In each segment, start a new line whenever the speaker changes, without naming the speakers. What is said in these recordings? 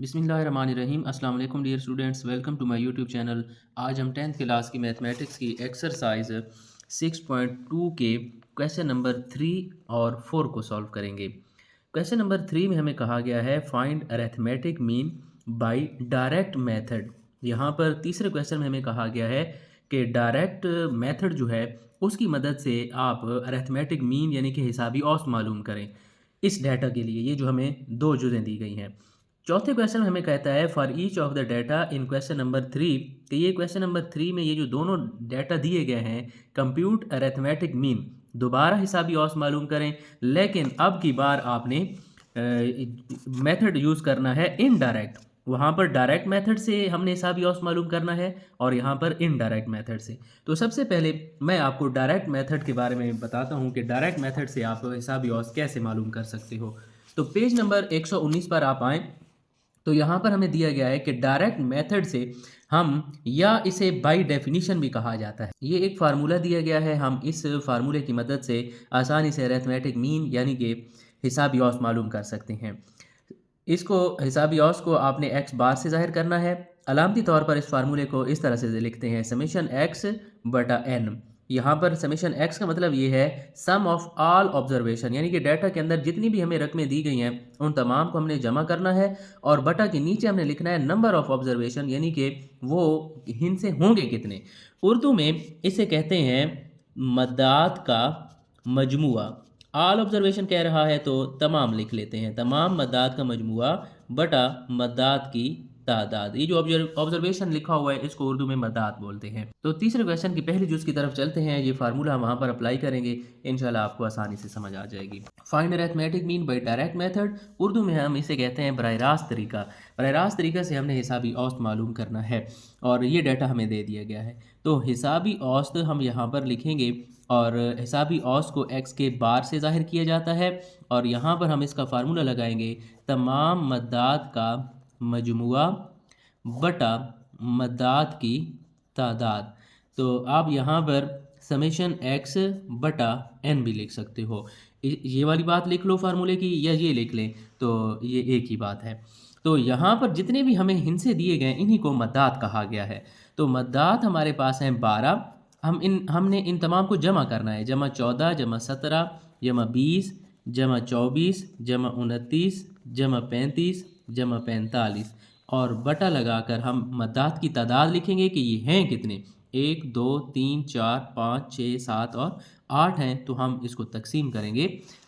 बिस्मिल्लाहिर्रहमानिर्रहीम अस्सलाम वालेकुम dear students, welcome to my YouTube channel. आज हम 10th क्लास की मैथमेटिक्स की एक्सरसाइज 6.2 के क्वेश्चन नंबर 3 और 4 को सॉल्व करेंगे। क्वेश्चन नंबर 3 में हमें कहा गया है find arithmetic mean by direct method. यहाँ पर तीसरे क्वेश्चन में हमें कहा गया है कि डायरेक्ट मेथड जो है उसकी मदद से आप अरिथमेटिक मीन यानी कि हिसाबी औसत मालूम करें इस डाटा के लिए। ये जो हमें दो चीज़ें दी गई हैं। चौथे क्वेश्चन में हमें कहता है for each of the data in question number 3, कि ये क्वेश्चन नंबर 3 में ये जो दोनों डाटा दिए गए हैं कंप्यूट अरिथमेटिक मीन, दोबारा हिसाबी औसत मालूम करें। लेकिन अब की बार आपने मेथड यूज़ करना है इनडायरेक्ट। वहाँ पर डायरेक्ट मेथड से हमने हिसाबी औसत मालूम करना है और यहाँ पर इनडायरेक्ट मेथड से। तो सबसे पहले मैं आपको डायरेक्ट मेथड के बारे में बताता हूँ कि डायरेक्ट मेथड से आप हिसाबी औसत कैसे मालूम कर सकते हो। तो पेज नंबर 119 पर आप आएँ तो यहाँ पर हमें दिया गया है कि डायरेक्ट मेथड से हम, या इसे बाय डेफिनीशन भी कहा जाता है, ये एक फार्मूला दिया गया है। हम इस फार्मूले की मदद से आसानी से अरिथमेटिक मीन यानी कि हिसाबी औसत मालूम कर सकते हैं। इसको हिसाबी औसत को आपने एक्स बार से ज़ाहिर करना है। अलामती तौर पर इस फार्मूले को इस तरह से लिखते हैं समेशन एक्स बटा एन। यहाँ पर समेशन एक्स का मतलब ये है सम ऑफ ऑल ऑब्जर्वेशन, यानी कि डाटा के अंदर जितनी भी हमें रकमें दी गई हैं उन तमाम को हमने जमा करना है, और बटा के नीचे हमने लिखना है नंबर ऑफ ऑब्जर्वेशन, यानी कि वो हिंसे होंगे कितने। उर्दू में इसे कहते हैं मद्दात का मजमुआ। ऑल ऑब्जर्वेशन कह रहा है तो तमाम लिख लेते हैं, तमाम मद्दात का मजमुआ बटा मद्दात की तादाद। ये जो ऑब्जर्वेशन लिखा हुआ है इसको उर्दू में मद्दात बोलते हैं। तो तीसरे क्वेश्चन की पहली जुज की तरफ चलते हैं। ये फार्मूला हम वहाँ पर अप्लाई करेंगे, इंशाल्लाह आपको आसानी से समझ आ जाएगी। Find arithmetic mean by direct method, Urdu में हम इसे कहते हैं बराह रास्त तरीका। बराह रास्त तरीका से हमने हिसाबी औसत मालूम करना है और ये डाटा हमें दे दिया गया है। तो हिसाबी औसत हम यहाँ पर लिखेंगे और हिसाबी औसत को एक्स के बार से ज़ाहिर किया जाता है, और यहाँ पर हम इसका फार्मूला लगाएंगे तमाम मद्दात का मजमुआ बटा मद्दात की तादाद। तो आप यहाँ पर समेशन एक्स बटा एन भी लिख सकते हो। ये वाली बात लिख लो फार्मूले की, या ये लिख लें तो ये एक ही बात है। तो यहाँ पर जितने भी हमें हिस्से दिए गए इन्हीं को मद्दात कहा गया है। तो मद्दात हमारे पास हैं 12। हमने इन तमाम को जमा करना है, जमा 14 जमा 17 जमा 20 जमा 24 जमा 29 जमा 35 जमा 45, और बटा लगाकर हम मद्दात की तादाद लिखेंगे कि ये हैं कितने। 1 2 3 4 5 6 7 और 8 हैं, तो हम इसको तकसीम करेंगे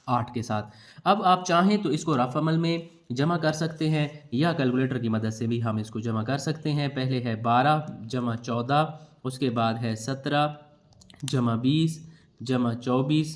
8 के साथ। अब आप चाहें तो इसको रफ अमल में जमा कर सकते हैं या कैलकुलेटर की मदद से भी हम इसको जमा कर सकते हैं। पहले है 12 जमा 14, उसके बाद है 17 जमा 20 जमा 24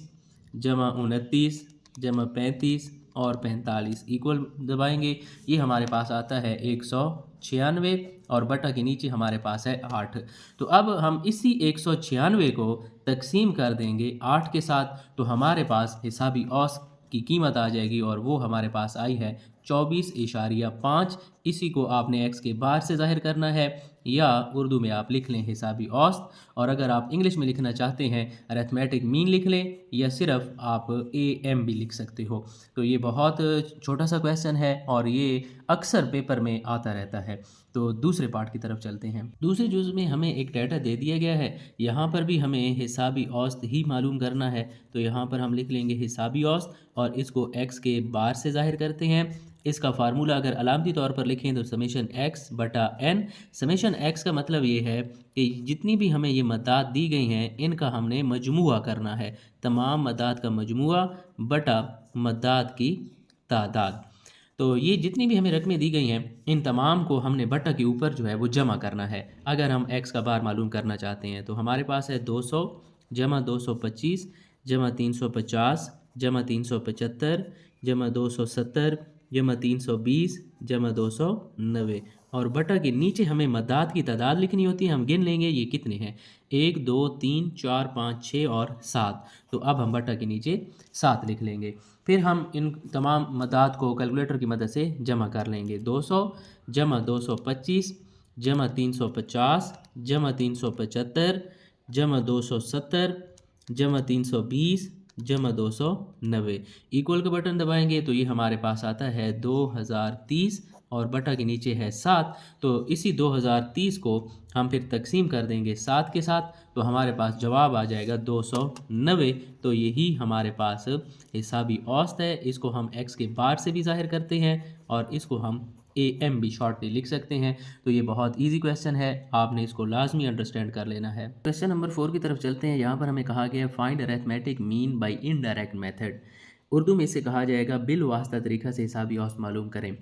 जमा 29 जमा 35 और 45, इक्वल दबाएंगे। ये हमारे पास आता है 196, और बटा के नीचे हमारे पास है 8। तो अब हम इसी 196 को तकसीम कर देंगे 8 के साथ, तो हमारे पास हिसाबी औसत की कीमत आ जाएगी, और वो हमारे पास आई है 24.5। इसी को आपने एक्स के बार से ज़ाहिर करना है, या उर्दू में आप लिख लें हिसाबी औसत, और अगर आप इंग्लिश में लिखना चाहते हैं अरिथमेटिक मीन लिख लें, या सिर्फ आप AM भी लिख सकते हो। तो ये बहुत छोटा सा क्वेश्चन है और ये अक्सर पेपर में आता रहता है। तो दूसरे पार्ट की तरफ चलते हैं। दूसरे जुज़ में हमें एक डाटा दे दिया गया है, यहाँ पर भी हमें हिसाबी औसत ही मालूम करना है। तो यहाँ पर हम लिख लेंगे हिसाबी औसत और इसको एक्स के बार से ज़ाहिर करते हैं। इसका फार्मूला अगर अलामती तौर पर लिखें तो समेशन एक्स बटा एन। समेशन एक्स का मतलब ये है कि जितनी भी हमें ये मद्दात दी गई हैं इनका हमने मजमुआ करना है, तमाम मद्दात का मजमुआ बटा मद्दात की तादाद। तो ये जितनी भी हमें रकमें दी गई हैं इन तमाम को हमने बटा के ऊपर जो है वो जमा करना है। अगर हम एक्स का बार मालूम करना चाहते हैं तो हमारे पास है 200 जमा 225 जमा 350 जमा 375 जमा 270 जमा 320 जमा 290, और बटा के नीचे हमें मद्दात की तादाद लिखनी होती है। हम गिन लेंगे ये कितने हैं, 1 2 3 4 5 6 और 7। तो अब हम बटा के नीचे 7 लिख लेंगे। फिर हम इन तमाम मद्दात को कैलकुलेटर की मदद से जमा कर लेंगे। 200 जमा 225 जमा 350 जमा 375 जमा 270 जमा 320 जमा 290, इक्वल का बटन दबाएंगे तो ये हमारे पास आता है 2030 और बटा के नीचे है 7, तो इसी 2030 को हम फिर तकसीम कर देंगे 7 के साथ, तो हमारे पास जवाब आ जाएगा 290। तो यही हमारे पास हिसाबी औसत है। इसको हम x के बार से भी ज़ाहिर करते हैं और इसको हम AM भी शॉर्टली लिख सकते हैं। तो ये बहुत इजी क्वेश्चन है, आपने इसको लाजमी अंडरस्टैंड कर लेना है। क्वेश्चन नंबर 4 की तरफ चलते हैं। यहाँ पर हमें कहा गया है find arithmetic mean by indirect method. Urdu में इसे कहा जाएगा बिल वास्ता तरीक़ा से हिसाबी औसत मालूम करें।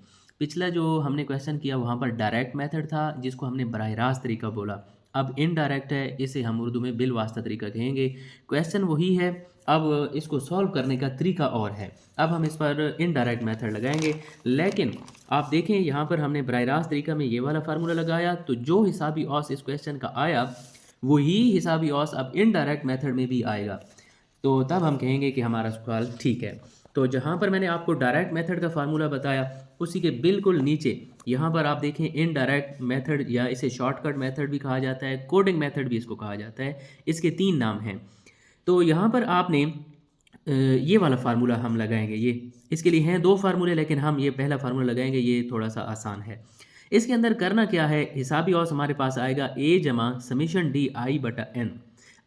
पिछला जो हमने क्वेश्चन किया वहाँ पर डायरेक्ट मेथड था जिसको हमने बराह रास्त तरीका बोला। अब इनडायरेक्ट है, इसे हम उर्दू में बिल वास्ता तरीका कहेंगे। क्वेश्चन वही है, अब इसको सॉल्व करने का तरीका और है। अब हम इस पर इनडायरेक्ट मेथड लगाएंगे, लेकिन आप देखें यहाँ पर हमने बराह रास्त तरीका में ये वाला फार्मूला लगाया, तो जो हिसाबी औसत इस क्वेश्चन का आया वही हिसाबी औसत अब इनडायरेक्ट मेथड में भी आएगा। तो तब हम कहेंगे कि हमारा सवाल ठीक है। तो जहाँ पर मैंने आपको डायरेक्ट मेथड का फार्मूला बताया उसी के बिल्कुल नीचे यहाँ पर आप देखें इनडायरेक्ट मेथड, या इसे शॉर्टकट मेथड भी कहा जाता है, कोडिंग मेथड भी इसको कहा जाता है। इसके 3 नाम हैं। तो यहाँ पर आपने ये वाला फार्मूला हम लगाएंगे। ये इसके लिए हैं 2 फार्मूले, लेकिन हम ये पहला फार्मूला लगाएंगे, ये थोड़ा सा आसान है। इसके अंदर करना क्या है, हिसाबी औसत हमारे पास आएगा a जमा समीशन DI बटा n।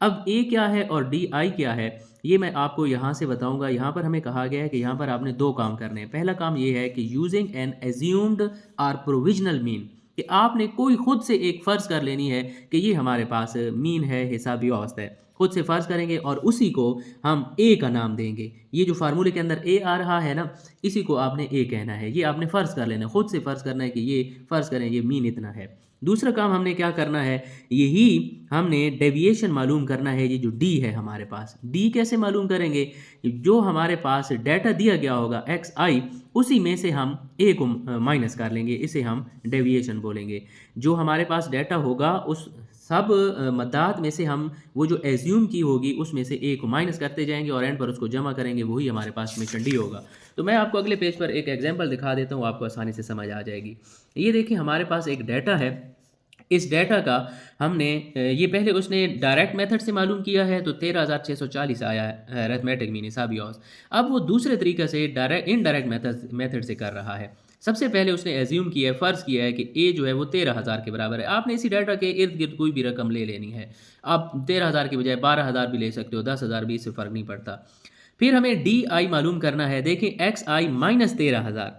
अब a क्या है और DI क्या है ये मैं आपको यहाँ से बताऊँगा। यहाँ पर हमें कहा गया है कि यहाँ पर आपने 2 काम करने हैं। पहला काम ये है कि using an assumed or provisional mean, कि आपने कोई खुद से एक फ़र्ज़ कर लेनी है कि ये हमारे पास मीन है, हिसाबी औसत है। खुद से फ़र्ज़ करेंगे और उसी को हम ए का नाम देंगे। ये जो फार्मूले के अंदर ए आ रहा है ना, इसी को आपने ए कहना है। ये आपने फ़र्ज़ कर लेना है, खुद से फ़र्ज़ करना है कि ये फ़र्ज़ करें ये मीन इतना है। दूसरा काम हमने क्या करना है, यही हमने डेविएशन मालूम करना है। ये जो डी है हमारे पास, डी कैसे मालूम करेंगे, जो हमारे पास डाटा दिया गया होगा XI, उसी में से हम ए को माइनस कर लेंगे, इसे हम डेविएशन बोलेंगे। जो हमारे पास डाटा होगा उस सब मदाद में से हम वो जो एज्यूम की होगी उसमें से ए को माइनस करते जाएंगे और एंड पर उसको जमा करेंगे, वही हमारे पास समीशन डी होगा। तो मैं आपको अगले पेज पर एक एग्जांपल दिखा देता हूँ, आपको आसानी से समझ आ जाएगी। ये देखिए हमारे पास एक डाटा है। इस डाटा का हमने ये पहले उसने डायरेक्ट मेथड से मालूम किया है, तो 13,640 आया है अरिथमेटिक मीन हिसाबी औसत। अब वो दूसरे तरीके से इनडायरेक्ट मेथड से कर रहा है। सबसे पहले उसने एज्यूम किया है, फ़र्ज़ किया है कि ए जो है वो 13,000 के बराबर है। आपने इसी डाटा के इर्द गिर्द कोई भी रकम ले लेनी है। आप 13,000 की बजाय 12,000 भी ले सकते हो, 10,000 भी, इससे फ़र्क नहीं पड़ता। फिर हमें DI मालूम करना है। देखें XI माइनस 13,000,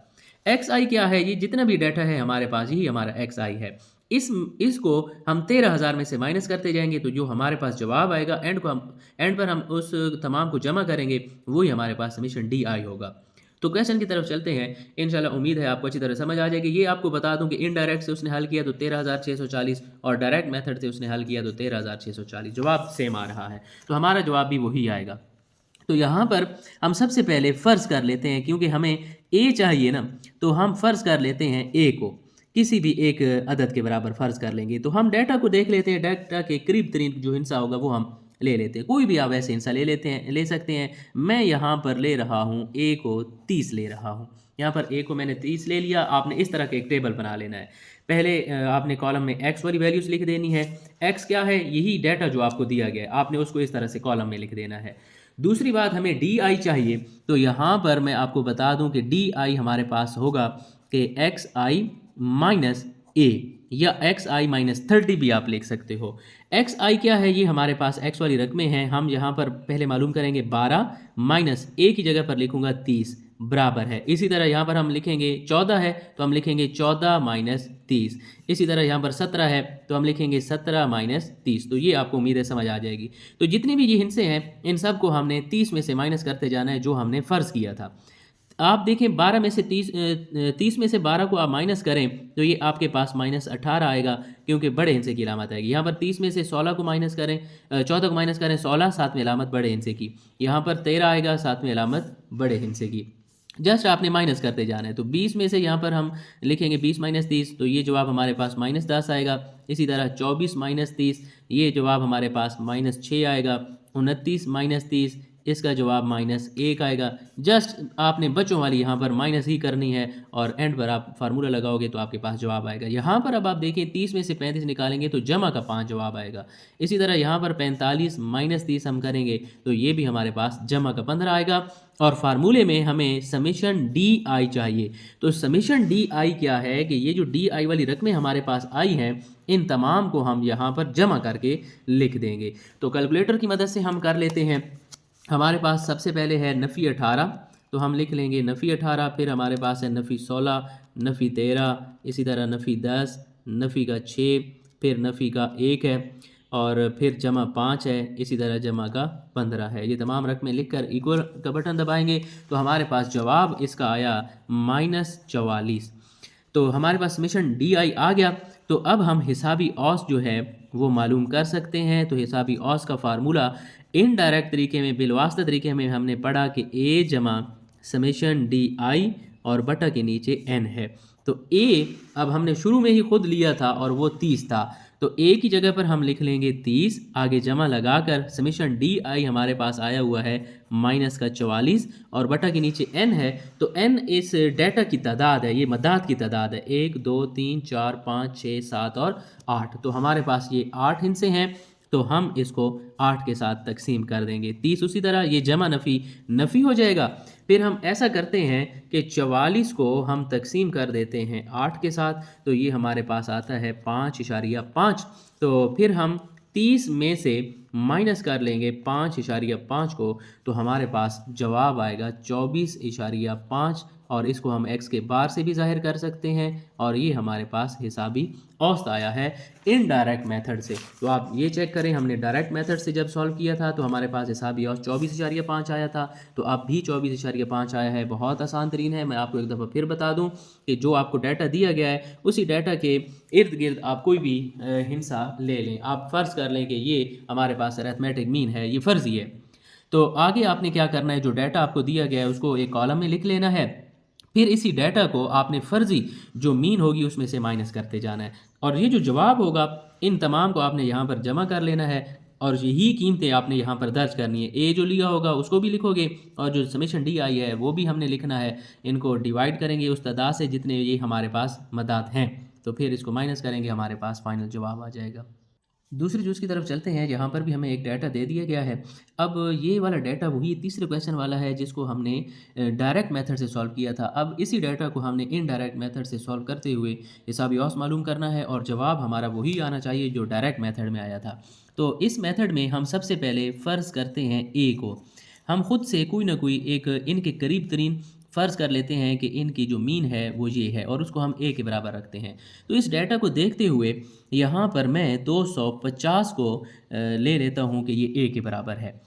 XI क्या है, ये जितना भी डाटा है हमारे पास यही हमारा XI है। इसको हम 13,000 में से माइनस करते जाएंगे, तो जो हमारे पास जवाब आएगा एंड पर हम उस तमाम को जमा करेंगे, वही हमारे पास समीशन DI होगा। तो क्वेश्चन की तरफ चलते हैं। इंशाल्लाह उम्मीद है आपको अच्छी तरह समझ आ जाएगी। ये आपको बता दूं कि इनडायरेक्ट से उसने हल किया तो 13,640 और डायरेक्ट मेथड से उसने हल किया तो 13,640, जवाब सेम आ रहा है। तो हमारा जवाब भी वही आएगा। तो यहाँ पर हम सबसे पहले फ़र्ज़ कर लेते हैं, क्योंकि हमें ए चाहिए ना, तो हम फ़र्ज़ कर लेते हैं ए को किसी भी एक अदद के बराबर फ़र्ज़ कर लेंगे। तो हम डाटा को देख लेते हैं, डाटा के करीब तरीन जो हिस्सा होगा वो हम ले लेते हैं। कोई भी आप ऐसे हिस्सा ले सकते हैं। मैं यहाँ पर ले रहा हूँ ए को 30 ले रहा हूँ। यहाँ पर ए को मैंने 30 ले लिया। आपने इस तरह का एक टेबल बना लेना है। पहले आपने कॉलम में एक्स वाली वैल्यूज़ लिख देनी है। एक्स क्या है, यही डाटा जो आपको दिया गया है, आपने उसको इस तरह से कॉलम में लिख देना है। दूसरी बात, हमें DI चाहिए, तो यहाँ पर मैं आपको बता दूं कि DI हमारे पास होगा कि XI माइनस A, या XI माइनस 30 भी आप लिख सकते हो। XI क्या है, ये हमारे पास X वाली रकमें हैं। हम यहाँ पर पहले मालूम करेंगे 12 माइनस A की जगह पर लिखूंगा 30 बराबर है। इसी तरह यहाँ पर हम लिखेंगे 14 है तो हम लिखेंगे 14 माइनस 30। इसी तरह यहाँ पर 17 है तो हम लिखेंगे 17 माइनस 30। तो ये आपको उम्मीद है समझ आ जाएगी। तो जितनी भी ये हिस्से हैं इन सब को हमने 30 में से माइनस करते जाना है, जो हमने फ़र्ज़ किया था। आप देखें 12 में से 30 में से 12 को आप माइनस करें तो ये आपके पास माइनस 18 आएगा, क्योंकि बड़े हिस्से की अलामत आएगी। यहाँ पर 30 में से 16 को माइनस करें, 14 को माइनस करें, 16 साथ में अलामत बड़े हिस्से की। यहाँ पर 13 आएगा साथ में अलामत बड़े हिस्से की। जस्ट आपने माइनस करते जाना है। तो 20 में से यहाँ पर हम लिखेंगे 20 माइनस 30, तो ये जवाब हमारे पास माइनस 10 आएगा। इसी तरह 24 माइनस 30, ये जवाब हमारे पास माइनस 6 आएगा। 29 माइनस 30, इसका जवाब -1 आएगा। जस्ट आपने बच्चों वाली यहाँ पर माइनस ही करनी है और एंड पर आप फार्मूला लगाओगे तो आपके पास जवाब आएगा। यहाँ पर अब आप देखें 30 में से 35 निकालेंगे तो जमा का 5 जवाब आएगा। इसी तरह यहाँ पर 45 - 30 हम करेंगे तो ये भी हमारे पास जमा का 15 आएगा। और फार्मूले में हमें समेशन डी आई चाहिए। तो समेशन डी आई क्या है कि ये जो डी आई वाली रकमें हमारे पास आई हैं इन तमाम को हम यहाँ पर जमा करके लिख देंगे। तो कैलकुलेटर की मदद से हम कर लेते हैं। हमारे पास सबसे पहले है नफ़ी 18, तो हम लिख लेंगे नफ़ी 18। फिर हमारे पास है नफ़ी 16, नफ़ी 13, इसी तरह नफ़ी 10, नफ़ी का 6, फिर नफ़ी का 1 है और फिर जमा 5 है, इसी तरह जमा का 15 है। ये तमाम रकमें लिखकर इक्वल का बटन दबाएंगे तो हमारे पास जवाब इसका आया -44। तो हमारे पास समेशन डी आई आ गया। तो अब हम हिसाबी औस जो है वो मालूम कर सकते हैं। तो हिसाबी औस का फार्मूला इनडायरेक्ट तरीके में, बिलवास्ता तरीके में हमने पढ़ा कि ए जमा समेशन डी आई और बटा के नीचे एन है। तो ए अब हमने शुरू में ही खुद लिया था और वो 30 था, तो ए की जगह पर हम लिख लेंगे 30, आगे जमा लगाकर समेशन डी आई हमारे पास आया हुआ है -44 और बटा के नीचे एन है। तो एन इस डेटा की तादाद है, ये मदाद की तादाद है, 1 2 3 4 5 6 7 और 8। तो हमारे पास ये 8 हिस्से हैं तो हम इसको 8 के साथ तकसीम कर देंगे। 30 उसी तरह ये जमा नफ़ी हो जाएगा। फिर हम ऐसा करते हैं कि 44 को हम तकसीम कर देते हैं 8 के साथ, तो ये हमारे पास आता है 5.5। तो फिर हम 30 में से माइनस कर लेंगे 5.5 को, तो हमारे पास जवाब आएगा 24.5 और इसको हम x के बार से भी ज़ाहिर कर सकते हैं और ये हमारे पास हिसाबी औसत आया है इनडायरेक्ट मेथड से। तो आप ये चेक करें, हमने डायरेक्ट मेथड से जब सॉल्व किया था तो हमारे पास हिसाबी औसत 24.5 आया था, तो अब भी 24.5 आया है। बहुत आसान तरीन है। मैं आपको एक दफ़ा फिर बता दूं कि जो आपको डाटा दिया गया है उसी डाटा के इर्द गिर्द आप कोई भी हिस्सा ले लें। आप फ़र्ज़ कर लें कि ये हमारे पास अरिथमेटिक मीन है, ये फ़र्ज़ी है। तो आगे आपने क्या करना है, जो डाटा आपको दिया गया है उसको एक कॉलम में लिख लेना है। फिर इसी डाटा को आपने फ़र्ज़ी जो मीन होगी उसमें से माइनस करते जाना है और ये जो जवाब होगा इन तमाम को आपने यहाँ पर जमा कर लेना है और यही कीमतें आपने यहाँ पर दर्ज करनी है। ए जो लिया होगा उसको भी लिखोगे और जो समेशन डी आई है वो भी हमने लिखना है। इनको डिवाइड करेंगे उस तादाद से जितने ये हमारे पास मदाद हैं, तो फिर इसको माइनस करेंगे, हमारे पास फाइनल जवाब आ जाएगा। दूसरी जूस की तरफ चलते हैं, यहाँ पर भी हमें एक डाटा दे दिया गया है। अब ये वाला डाटा वही तीसरे क्वेश्चन वाला है जिसको हमने डायरेक्ट मेथड से सॉल्व किया था। अब इसी डाटा को हमने इनडायरेक्ट मेथड से सॉल्व करते हुए हिसाबी औसत मालूम करना है और जवाब हमारा वही आना चाहिए जो डायरेक्ट मेथड में आया था। तो इस मेथड में हम सबसे पहले फ़र्ज़ करते हैं ए को, हम खुद से कोई ना कोई एक इनके करीब तरीन फ़र्ज़ कर लेते हैं कि इनकी जो मीन है वो ये है और उसको हम ए के बराबर रखते हैं। तो इस डाटा को देखते हुए यहाँ पर मैं 250 को ले लेता हूँ कि ये ए के बराबर है।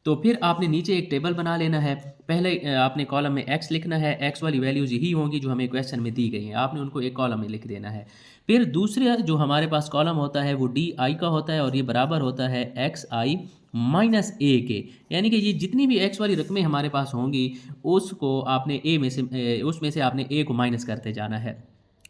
तो फिर आपने नीचे एक टेबल बना लेना है। पहले आपने कॉलम में x लिखना है, x वाली वैल्यूज़ यही होंगी जो हमें क्वेश्चन में दी गई हैं, आपने उनको एक कॉलम में लिख देना है। फिर दूसरा जो हमारे पास कॉलम होता है वो डी आई का होता है और ये बराबर होता है एक्स आई माइनस ए के, यानी कि ये जितनी भी एक्स वाली रकमें हमारे पास होंगी उसको आपने ए में से उसमें से आपने ए को माइनस करते जाना है।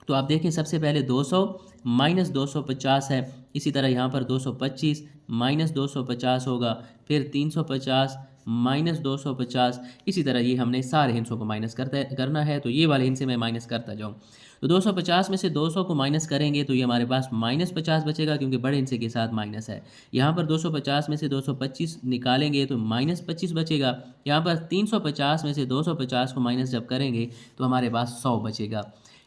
तो आप देखें सबसे पहले 200 माइनस 250 है, इसी तरह यहाँ पर 225 माइनस 250 होगा, फिर 350 माइनस 250, इसी तरह ये हमने सारे हिस्सों को माइनस करना है। तो ये वाले हिस्से में माइनस करता जाऊँ। तो 250 में से 200 को माइनस करेंगे तो ये हमारे पास -50 बचेगा क्योंकि बड़े हिस्से के साथ माइनस है। यहाँ पर 250 में से 225 निकालेंगे तो -25 बचेगा। यहाँ पर 350 में से 250 को माइनस जब करेंगे तो हमारे पास 100 बचेगा।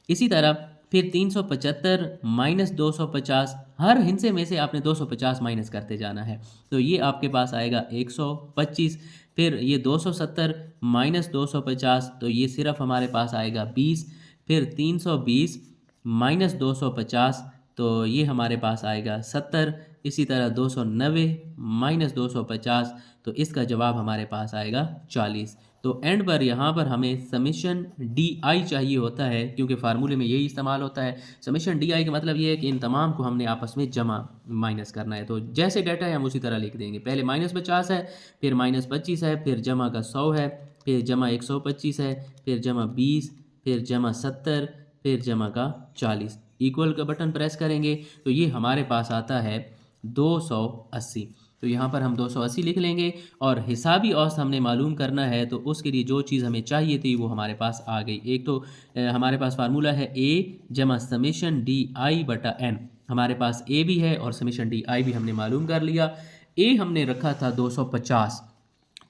इसी तरह फिर 375 माइनस 250, हर हिस्से में से आपने 250 माइनस करते जाना है, तो ये आपके पास आएगा 125। फिर ये 270 माइनस 250, तो ये सिर्फ हमारे पास आएगा 20। फिर 320 माइनस 250, तो ये हमारे पास आएगा 70। इसी तरह 290 माइनस 250, तो इसका जवाब हमारे पास आएगा 40। तो एंड पर यहाँ पर हमें समेशन डी आई चाहिए होता है क्योंकि फार्मूले में यही इस्तेमाल होता है। समेशन डी आई का मतलब ये है कि इन तमाम को हमने आपस में जमा माइनस करना है। तो जैसे डाटा है हम उसी तरह लिख देंगे, पहले -50 है, फिर -25 है, फिर जमा का 100 है, फिर जमा 125 है, फिर जमा 20, फिर जमा 70, फिर जमा का 40। इक्वल का बटन प्रेस करेंगे तो ये हमारे पास आता है 280। तो यहाँ पर हम 280 लिख लेंगे और हिसाबी औसत हमने मालूम करना है, तो उसके लिए जो चीज़ हमें चाहिए थी वो हमारे पास आ गई। एक तो हमारे पास फार्मूला है ए जमा समेशन डी आई बटा एन, हमारे पास ए भी है और समेशन डी आई भी हमने मालूम कर लिया। ए हमने रखा था 250,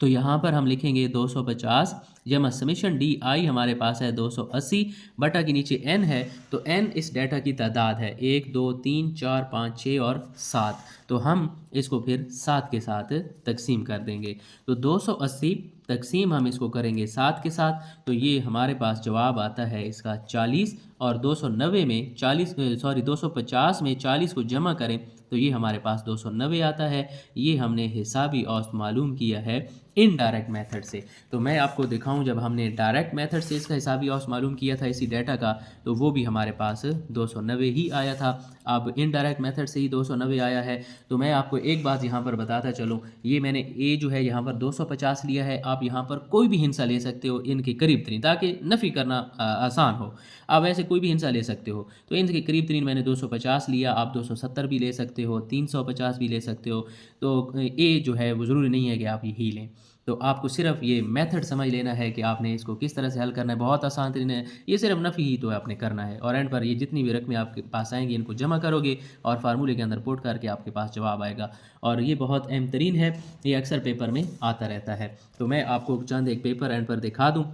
तो यहाँ पर हम लिखेंगे 250 जमा समेशन डी आई हमारे पास है 280 बटा के नीचे n है, तो n इस डाटा की तादाद है 1 2 3 4 5 6 और 7, तो हम इसको फिर 7 के साथ तकसीम कर देंगे। तो 280 तकसीम हम इसको करेंगे 7 के साथ, तो ये हमारे पास जवाब आता है इसका 40, और 290 में 250 में 40 को जमा करें तो ये हमारे पास 290 आता है। ये हमने हिसाबी औसत मालूम किया है इनडायरेक्ट मेथड से। तो मैं आपको दिखाऊं, जब हमने डायरेक्ट मेथड से इसका हिसाबी औसत मालूम किया था इसी डाटा का, तो वो भी हमारे पास 290 ही आया था। अब इनडायरेक्ट मेथड से ही 290 आया है। तो मैं आपको एक बात यहाँ पर बताता चलूँ, ये मैंने ए जो है यहाँ पर 250 लिया है, आप यहाँ पर कोई भी हिस्सा ले सकते हो इनके करीब तरीन, ताकि नफ़ी करना आसान हो। आप ऐसे कोई भी हिस्सा ले सकते हो, तो इनके करीब तरीन मैंने 250 लिया, आप 270 भी ले सकते हो, 350 भी ले सकते हो। तो ए जो है वो ज़रूरी नहीं है कि आप यही लें। तो आपको सिर्फ ये मेथड समझ लेना है कि आपने इसको किस तरह से हल करना है। बहुत आसान तरीन है, ये सिर्फ नफ़ी ही तो आपने करना है, और एंड पर ये जितनी भी रकमें आपके पास आएंगी इनको जमा करोगे और फार्मूले के अंदर पुट करके आपके पास जवाब आएगा। और ये बहुत अहम तरीन है, ये अक्सर पेपर में आता रहता है। तो मैं आपको चंद एक पेपर एंड पर दिखा दूँ।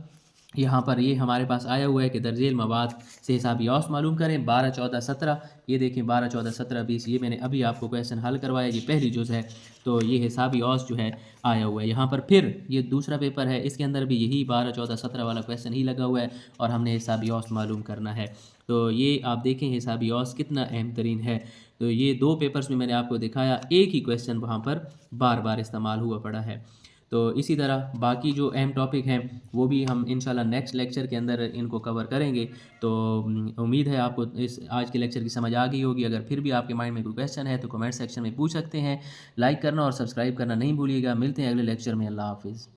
यहाँ पर ये हमारे पास आया हुआ है कि दर्जेल मवाद से हिसाबी औसत मालूम करें 12 14 17। ये देखें 12 14 17 20, ये मैंने अभी आपको क्वेश्चन हल करवाया, ये पहली जुज़ है। तो ये हिसाबी औसत जो है आया हुआ है यहाँ पर। फिर ये दूसरा पेपर है, इसके अंदर भी यही 12 14 17 वाला क्वेश्चन ही लगा हुआ है और हमने हिसाबी औसत मालूम करना है। तो ये आप देखें हिसाबी औसत कितना अहम तरीन है। तो ये दो पेपर्स में मैंने आपको दिखाया, एक ही क्वेश्चन वहाँ पर बार बार इस्तेमाल हुआ पड़ा है। तो इसी तरह बाकी जो अहम टॉपिक हैं वो भी हम इंशाल्लाह नेक्स्ट लेक्चर के अंदर इनको कवर करेंगे। तो उम्मीद है आपको इस आज के लेक्चर की समझ आ गई होगी। अगर फिर भी आपके माइंड में कोई क्वेश्चन है तो कमेंट सेक्शन में पूछ सकते हैं। लाइक करना और सब्सक्राइब करना नहीं भूलिएगा। मिलते हैं अगले लेक्चर में। अल्लाह हाफिज़।